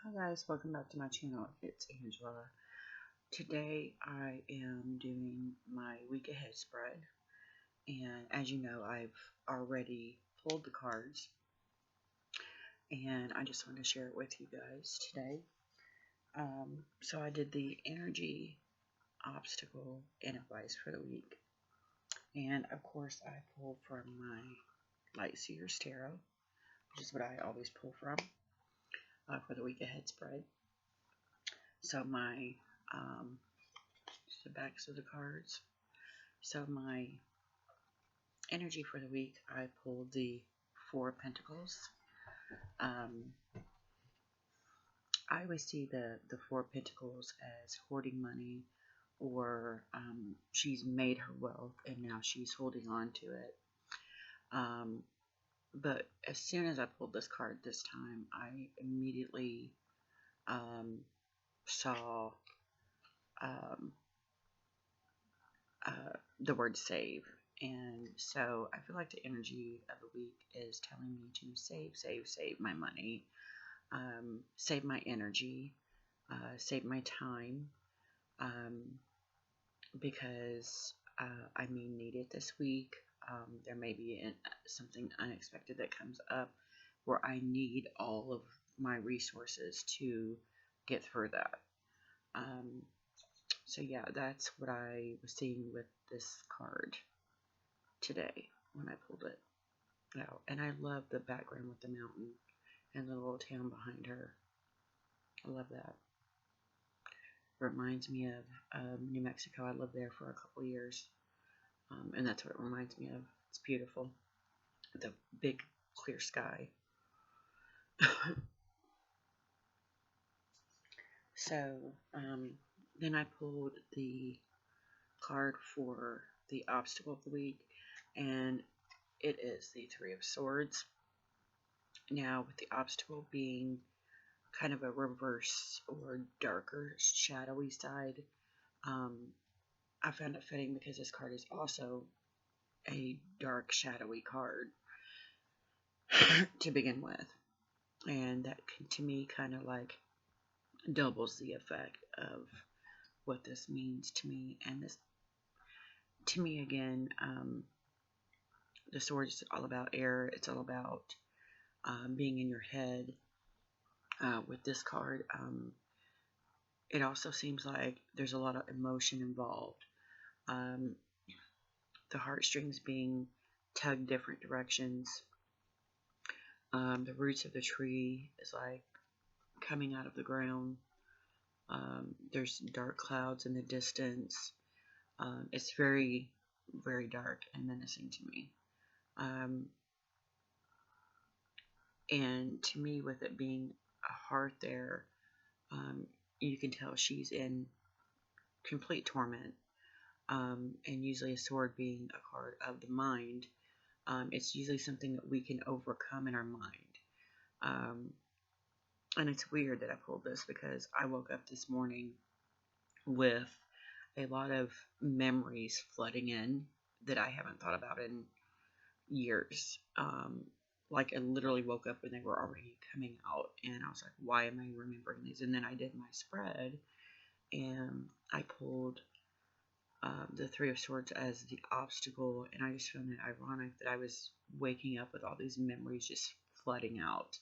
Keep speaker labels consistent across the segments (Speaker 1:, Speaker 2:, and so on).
Speaker 1: Hi guys, welcome back to my channel. It's Angela. Today I am doing my week ahead spread, and as you know, I've already pulled the cards, and I just want to share it with you guys today. So I did the energy obstacle and advice for the week, and of course I pulled from my Light Seers Tarot, which is what I always pull from for the week ahead spread. So my the backs of the cards. So my energy for the week, I pulled the Four of Pentacles. Um, I always see the Four of Pentacles as hoarding money, or she's made her wealth and now she's holding on to it. But as soon as I pulled this card this time, I immediately saw um, the word save. And so I feel like the energy of the week is telling me to save my money, save my energy, save my time, because I may need it this week. There may be something unexpected that comes up where I need all of my resources to get through that. So yeah, that's what I was seeing with this card today when I pulled it out. And I love the background with the mountain and the little town behind her. I love that. Reminds me of New Mexico. I lived there for a couple years, and that's what it reminds me of. It's beautiful. The big clear sky. So then I pulled the card for the obstacle of the week, and it is the Three of Swords. Now, with the obstacle being kind of a reverse or darker, shadowy side, I found it fitting because this card is also a dark, shadowy card to begin with. And that, to me, kind of like doubles the effect of what this means to me. And this, to me, again, the sword is all about air. It's all about being in your head. With this card, it also seems like there's a lot of emotion involved. The heartstrings being tugged different directions. The roots of the tree is like coming out of the ground. There's dark clouds in the distance. It's very, very dark and menacing to me. And to me, with it being a heart there, you can tell she's in complete torment. And usually a sword being a card of the mind, it's usually something that we can overcome in our mind. And it's weird that I pulled this because I woke up this morning with a lot of memories flooding in that I haven't thought about in years. Like I literally woke up and they were already coming out, and I was like, why am I remembering these? And then I did my spread, and I pulled the Three of Swords as the obstacle, and I just found it ironic that I was waking up with all these memories just flooding out.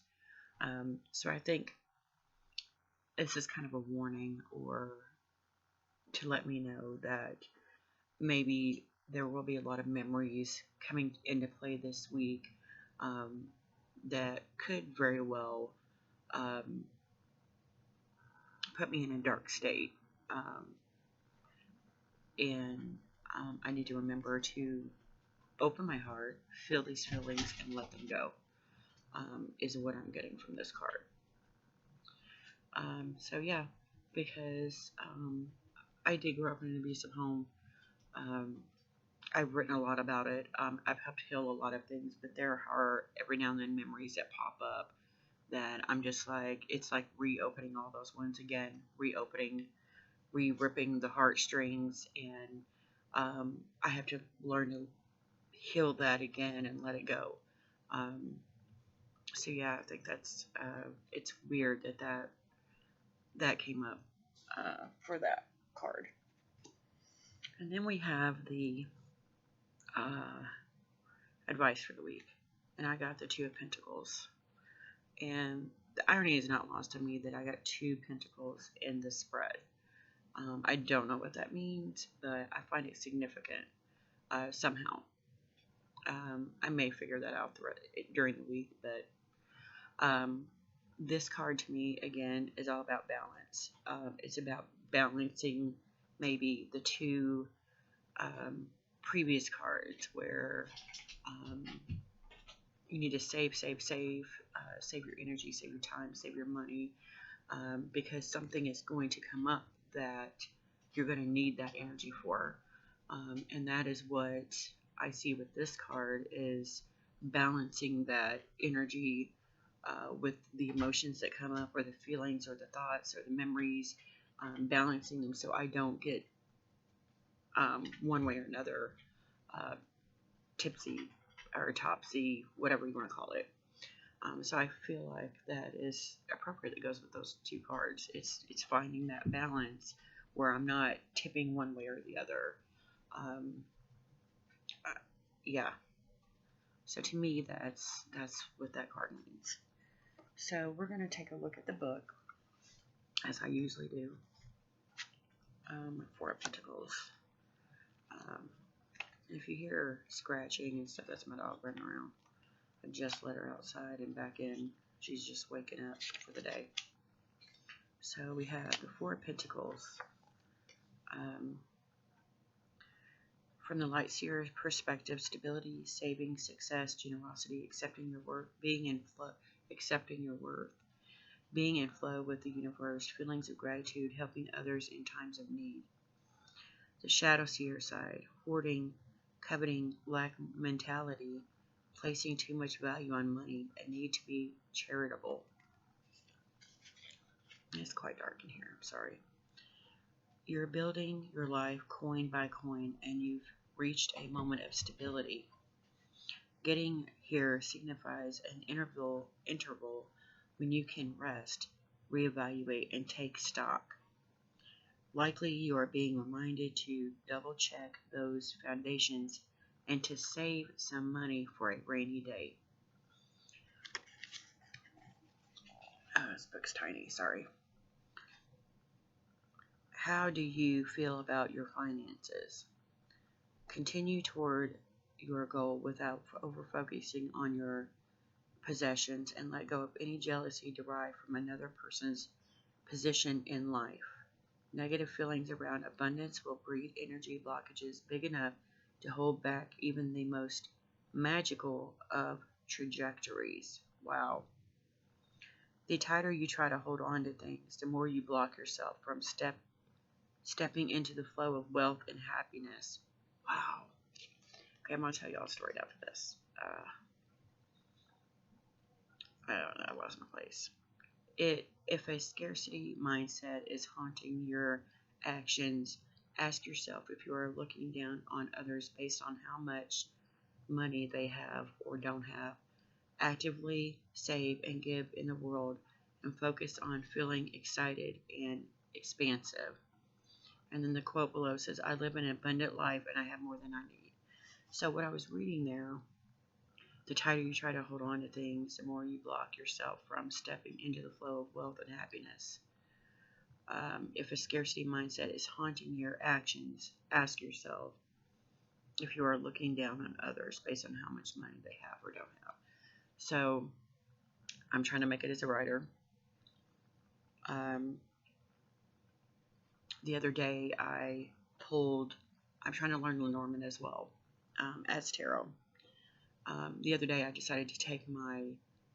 Speaker 1: So I think this is kind of a warning, or to let me know that maybe there will be a lot of memories coming into play this week that could very well put me in a dark state. And I need to remember to open my heart, feel these feelings, and let them go, is what I'm getting from this card. So yeah, because I did grow up in an abusive home. I've written a lot about it. I've helped heal a lot of things, but there are every now and then memories that pop up that I'm just like, it's like reopening all those wounds again, re-ripping the heartstrings, and I have to learn to heal that again and let it go. So yeah, I think that's it's weird that that came up for that card. And then we have the uh, advice for the week. And I got the Two of Pentacles. And the irony is not lost on me that I got 2 pentacles in the spread. I don't know what that means, but I find it significant somehow. I may figure that out during the week, but this card to me, again, is all about balance. It's about balancing maybe the two previous cards where you need to save your energy, save your time, save your money, because something is going to come up that you're going to need that energy for. And that is what I see with this card, is balancing that energy with the emotions that come up, or the feelings, or the thoughts, or the memories, balancing them so I don't get one way or another tipsy or topsy, whatever you want to call it. So I feel like that is appropriate. That goes with those 2 cards. It's finding that balance where I'm not tipping one way or the other. Yeah. So to me, that's what that card means. So we're going to take a look at the book, as I usually do. 4 of Pentacles. If you hear scratching and stuff, that's my dog running around. I just let her outside and back in. She's just waking up for the day. So we have the 4 of Pentacles. From the Light Seer's perspective, stability, saving, success, generosity, accepting your worth, being in flow, accepting your worth, being in flow with the universe, feelings of gratitude, helping others in times of need. The Shadow Seer side, hoarding, coveting, lack mentality, placing too much value on money, a need to be charitable. It's quite dark in here, I'm sorry. You're building your life coin by coin, and you've reached a moment of stability. Getting here signifies an interval when you can rest, reevaluate, and take stock. Likely you are being reminded to double check those foundations and to save some money for a rainy day. This book's tiny, sorry. How do you feel about your finances? Continue toward your goal without over-focusing on your possessions, and let go of any jealousy derived from another person's position in life. Negative feelings around abundance will breed energy blockages big enough to hold back even the most magical of trajectories. Wow. The tighter you try to hold on to things, the more you block yourself from stepping into the flow of wealth and happiness. Wow. Okay, I'm going to tell you all a story after this. I don't know, I lost my place. If a scarcity mindset is haunting your actions, ask yourself if you are looking down on others based on how much money they have or don't have. Actively save and give in the world, and focus on feeling excited and expansive. And then the quote below says, I live an abundant life and I have more than I need. So what I was reading there, the tighter you try to hold on to things, the more you block yourself from stepping into the flow of wealth and happiness. If a scarcity mindset is haunting your actions, ask yourself if you are looking down on others based on how much money they have or don't have. So I'm trying to make it as a writer. The other day I'm trying to learn Lenormand as well as tarot. The other day I decided to take my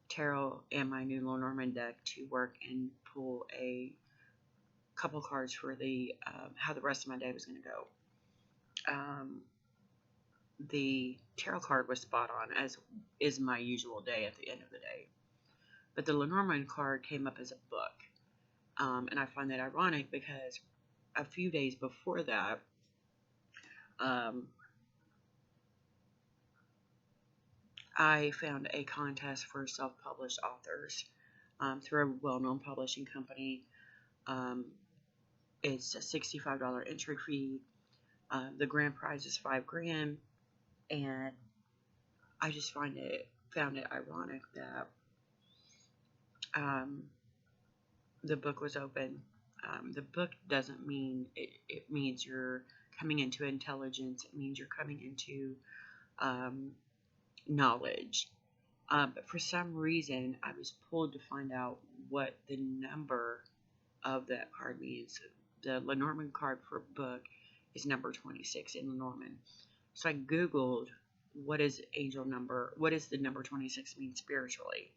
Speaker 1: tarot and my new Lenormand deck to work and pull a couple cards for the how the rest of my day was going to go. The tarot card was spot on, as is my usual day at the end of the day. But the Lenormand card came up as a book. And I find that ironic because a few days before that, I found a contest for self-published authors through a well-known publishing company. Um, it's a $65 entry fee. The grand prize is $5 grand, and I just found it ironic that um, the book was open. The book doesn't mean it means you're coming into intelligence. It means you're coming into um, knowledge. But for some reason, I was pulled to find out what the number of that card means. The Lenormand card for book is number 26 in Lenormand. So I Googled what is the number 26 mean spiritually?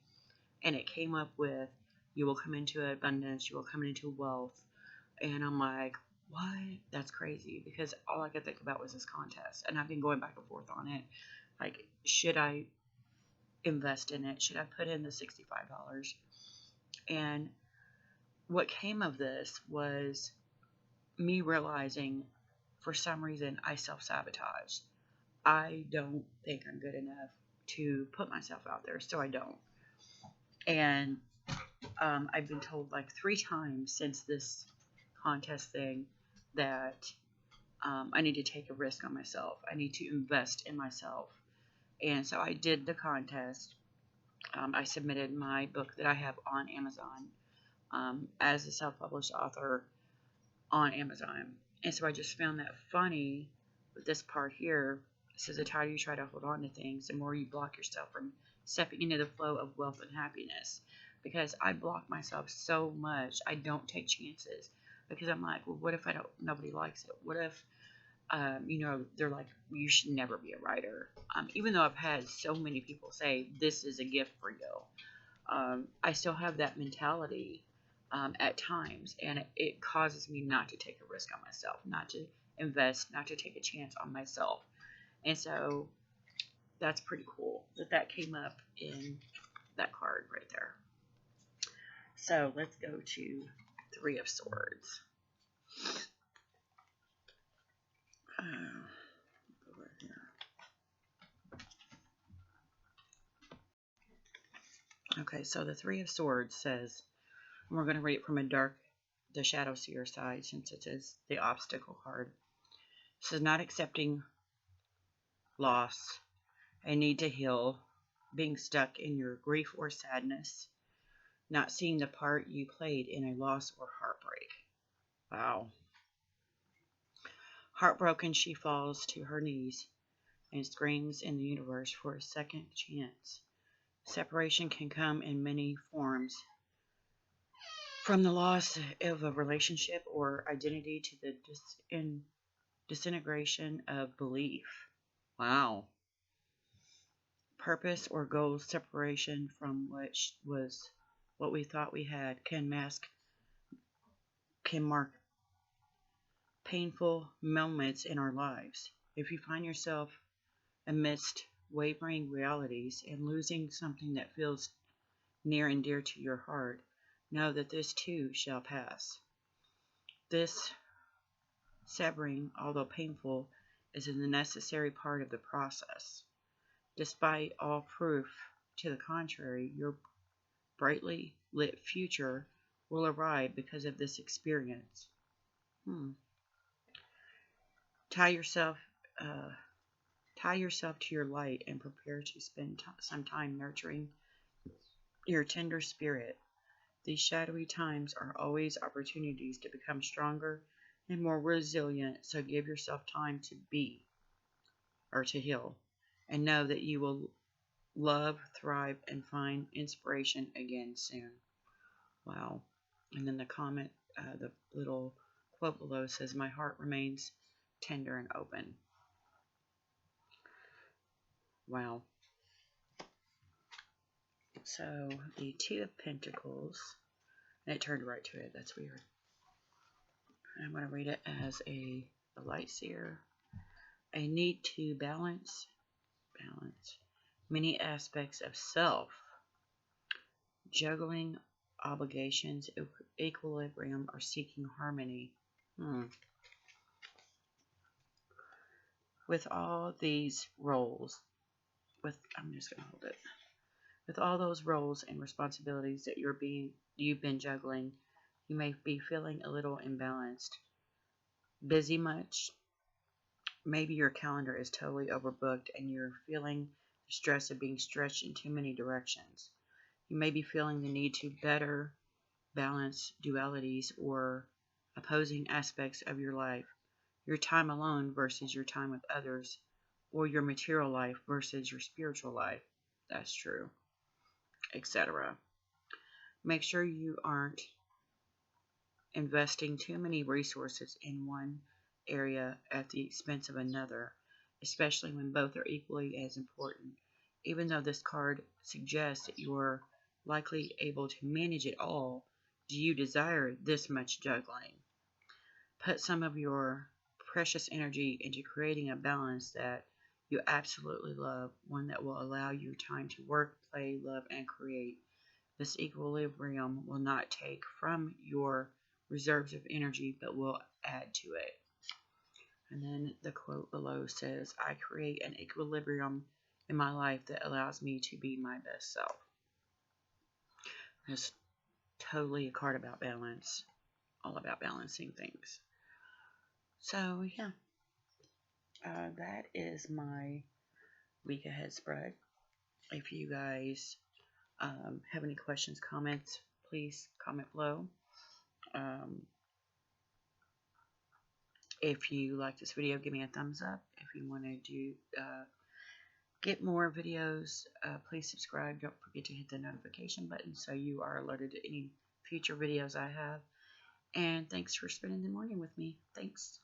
Speaker 1: And it came up with, you will come into abundance, you will come into wealth. And I'm like, what? That's crazy, because all I could think about was this contest. And I've been going back and forth on it. Like, should I invest in it? Should I put in the $65? And what came of this was me realizing, for some reason, I self-sabotage. I don't think I'm good enough to put myself out there, so I don't. And I've been told like 3 times since this contest thing that I need to take a risk on myself. I need to invest in myself. And so I did the contest. I submitted my book that I have on Amazon as a self-published author on Amazon. And so I just found that funny with this part here. It says, the tighter you try to hold on to things, the more you block yourself from stepping into the flow of wealth and happiness. Because I block myself so much, I don't take chances. Because I'm like, well, what if nobody likes it? What if, they're like, you should never be a writer. Even though I've had so many people say, this is a gift for you. I still have that mentality at times, and it causes me not to take a risk on myself, not to invest, not to take a chance on myself. And so that's pretty cool that came up in that card right there. So let's go to 3 of Swords. Over here. Okay, so the 3 of Swords says, and we're going to read it from the Shadow Seer side, since it is the obstacle card. It says, not accepting loss, a need to heal, being stuck in your grief or sadness, not seeing the part you played in a loss or heartbreak. Wow. Heartbroken, she falls to her knees and screams in the universe for a second chance. Separation can come in many forms, from the loss of a relationship or identity to the disintegration of belief. Wow. Purpose or goal separation from which was what we thought we had can mark painful moments in our lives. If you find yourself amidst wavering realities and losing something that feels near and dear to your heart, know that this too shall pass. This severing, although painful, is a necessary part of the process. Despite all proof to the contrary, your brightly lit future will arrive because of this experience. Tie yourself to your light and prepare to spend some time nurturing your tender spirit. These shadowy times are always opportunities to become stronger and more resilient, so give yourself time to to heal, and know that you will love, thrive, and find inspiration again soon. Wow. And then the little quote below says, my heart remains tender and open. Wow. So the 2 of Pentacles, and it turned right to it. That's weird. I'm going to read it as a light seer. A need to balance many aspects of self, juggling obligations, equilibrium, or seeking harmony. With all these roles, I'm just going to hold it. With all those roles and responsibilities that you've been juggling, You may be feeling a little imbalanced. Busy much? Maybe your calendar is totally overbooked and you're feeling the stress of being stretched in too many directions. You may be feeling the need to better balance dualities or opposing aspects of your life, your time alone versus your time with others, or your material life versus your spiritual life. That's true, etc. Make sure you aren't investing too many resources in one area at the expense of another, especially when both are equally as important. Even though this card suggests that you're likely able to manage it all, do you desire this much juggling? Put some of your precious energy into creating a balance that you absolutely love, one that will allow you time to work, play, love, and create. This equilibrium will not take from your reserves of energy, but will add to it. And then the quote below says, I create an equilibrium in my life that allows me to be my best self. It's totally a card about balance, all about balancing things. So, yeah, that is my week ahead spread. If you guys have any questions, comments, please comment below. If you like this video, give me a thumbs up. If you want to get more videos, please subscribe. Don't forget to hit the notification button so you are alerted to any future videos I have. And thanks for spending the morning with me. Thanks.